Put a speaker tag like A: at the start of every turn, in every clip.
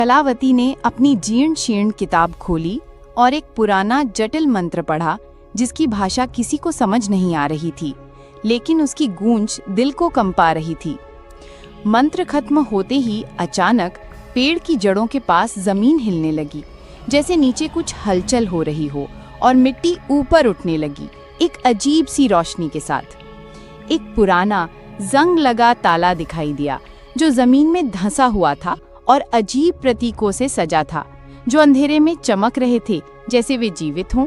A: कलावती ने अपनी जीर्ण शीर्ण किताब खोली और एक पुराना जटिल मंत्र पढ़ा जिसकी भाषा किसी को समझ नहीं आ रही थी, लेकिन उसकी गूंज दिल को कंपा रही थी। मंत्र खत्म होते ही अचानक पेड़ की जड़ों के पास जमीन हिलने लगी, जैसे नीचे कुछ हलचल हो रही हो, और मिट्टी ऊपर उठने लगी एक अजीब सी रोशनी के साथ। एक पुराना जंग लगा ताला दिखाई दिया जो जमीन में धंसा हुआ था और अजीब प्रतीकों से सजा था जो अंधेरे में चमक रहे थे जैसे वे जीवित हों।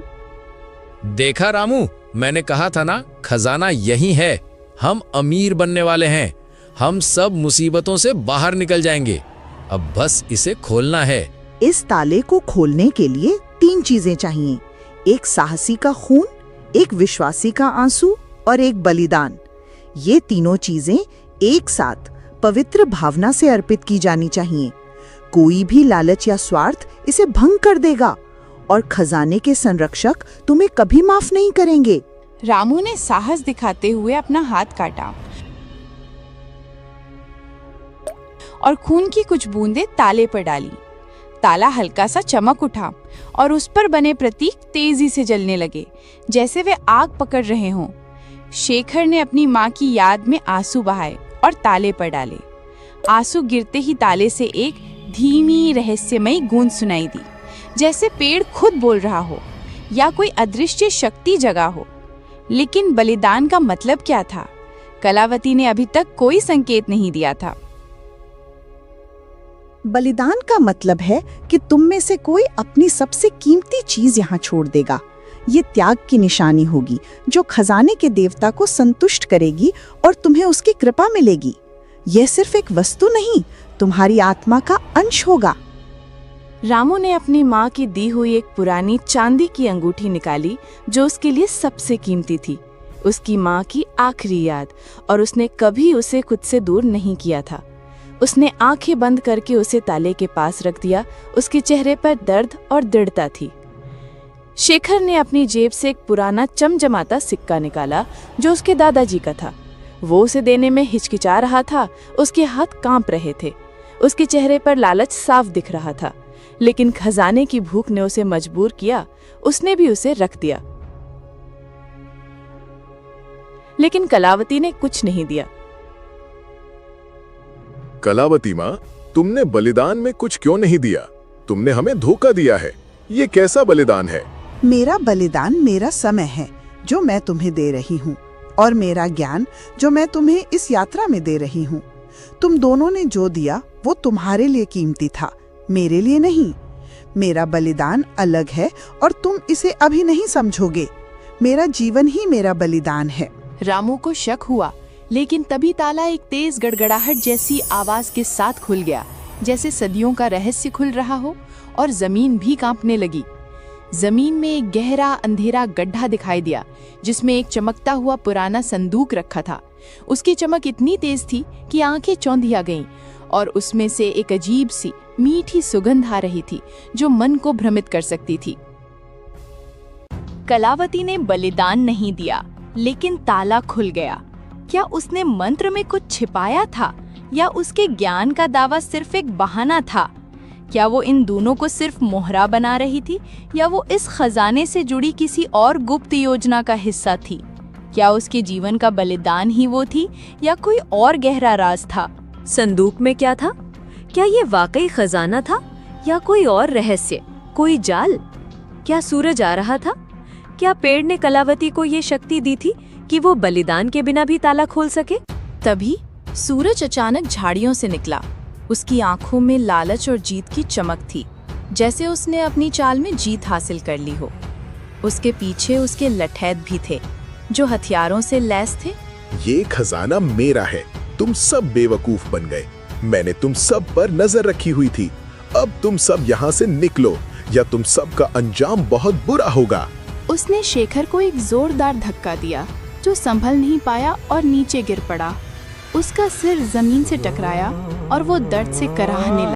B: देखा रामू, मैंने कहा था ना, खजाना यही है। हम अमीर बनने वाले हैं। हम सब मुसीबतों से बाहर निकल जाएंगे। अब बस इसे खोलना है।
C: इस ताले को खोलने के लिए 3 चीजें चाहिए, एक साहसी का खून, एक विश्वासी का आंसू और एक बलिदान। ये तीनों चीजें एक साथ पवित्र भावना से अर्पित की जानी चाहिए। कोई भी लालच या स्वार्थ इसे भंग कर देगा और खजाने के संरक्षक तुम्हें कभी माफ नहीं करेंगे।
A: रामू ने साहस दिखाते हुए अपना हाथ काटा और खून की कुछ बूंदें ताले पर डाली। ताला हल्का सा चमक उठा और उस पर बने प्रतीक तेजी से जलने लगे जैसे वे आग पकड़ रहे हों। शेखर ने अपनी माँ की याद में आंसू बहाए और ताले पर डाले। आंसू गिरते ही ताले से एक धीमी रहस्यमयी गूंज सुनाई दी, जैसे पेड़ खुद बोल रहा हो या कोई अदृश्य शक्ति जगा हो। लेकिन बलिदान का मतलब क्या था? कलावती ने अभी तक कोई संकेत नहीं दिया था।
C: बलिदान का मतलब है कि तुम में से कोई अपनी सबसे कीमती चीज यहाँ छोड़ देगा। ये त्याग की निशानी होगी जो खजाने के देवता को संतुष्ट करेगी और तुम्हें उसकी कृपा मिलेगी। यह सिर्फ एक वस्तु नहीं, तुम्हारी आत्मा का अंश होगा।
A: रामू ने अपनी माँ की दी हुई एक पुरानी चांदी की अंगूठी निकाली जो उसके लिए सबसे कीमती थी, उसकी माँ की आखिरी याद, और उसने कभी उसे खुद से दूर नहीं किया था। उसने आंखें बंद करके उसे ताले के पास रख दिया। उसके चेहरे पर दर्द और दृढ़ता थी। शेखर ने अपनी जेब से एक पुराना चमचमाता सिक्का निकाला जो उसके दादाजी का था। वो उसे देने में हिचकिचा रहा था, उसके हाथ कांप रहे थे। उसके चेहरे पर लालच साफ दिख रहा था, लेकिन खजाने की भूख ने उसे मजबूर किया। उसने भी उसे रख दिया, लेकिन कलावती ने कुछ नहीं दिया।
D: कलावती माँ, तुमने बलिदान में कुछ क्यों नहीं दिया? तुमने हमें धोखा दिया है। ये कैसा बलिदान है?
C: मेरा बलिदान मेरा समय है जो मैं तुम्हें दे रही हूँ, और मेरा ज्ञान जो मैं तुम्हें इस यात्रा में दे रही हूँ। तुम दोनों ने जो दिया वो तुम्हारे लिए कीमती था, मेरे लिए नहीं। मेरा बलिदान अलग है और तुम इसे अभी नहीं समझोगे। मेरा जीवन ही मेरा बलिदान है।
A: रामू को शक हुआ, लेकिन तभी ताला एक तेज गड़गड़ाहट जैसी आवाज के साथ खुल गया, जैसे सदियों का रहस्य खुल रहा हो, और जमीन भी कांपने लगी। जमीन में एक गहरा अंधेरा गड्ढा दिखाई दिया जिसमें एक चमकता हुआ पुराना संदूक रखा था। उसकी चमक इतनी तेज थी कि आंखें चौंधिया गईं, और उसमें से एक अजीब सी मीठी सुगंध आ रही थी जो मन को भ्रमित कर सकती थी। कलावती ने बलिदान नहीं दिया, लेकिन ताला खुल गया। क्या उसने मंत्र में कुछ छिपाया था, या उसके ज्ञान का दावा सिर्फ एक बहाना था? क्या वो इन दोनों को सिर्फ मोहरा बना रही थी, या वो इस खजाने से जुड़ी किसी और गुप्त योजना का हिस्सा थी? क्या उसके जीवन का बलिदान ही वो थी, या कोई और गहरा राज था?
E: संदूक में क्या था? क्या ये वाकई खजाना था, या कोई और रहस्य, कोई जाल? क्या सूरज आ रहा था? क्या पेड़ ने कलावती को ये शक्ति दी थी कि वो बलिदान के बिना भी ताला खोल सके?
A: तभी सूरज अचानक झाड़ियों से निकला। उसकी आंखों में लालच और जीत की चमक थी, जैसे उसने अपनी चाल में जीत हासिल कर ली हो। उसके पीछे उसके लठैत भी थे जो हथियारों से लैस थे।
D: ये खजाना मेरा है। तुम सब बेवकूफ बन गए। मैंने तुम सब पर नजर रखी हुई थी। अब तुम सब यहाँ से निकलो या तुम सब का अंजाम बहुत बुरा होगा।
A: उसने शेखर को एक जोरदार धक्का दिया जो संभल नहीं पाया और नीचे गिर पड़ा। उसका सिर जमीन से टकराया और वो दर्द से कराहने लगा।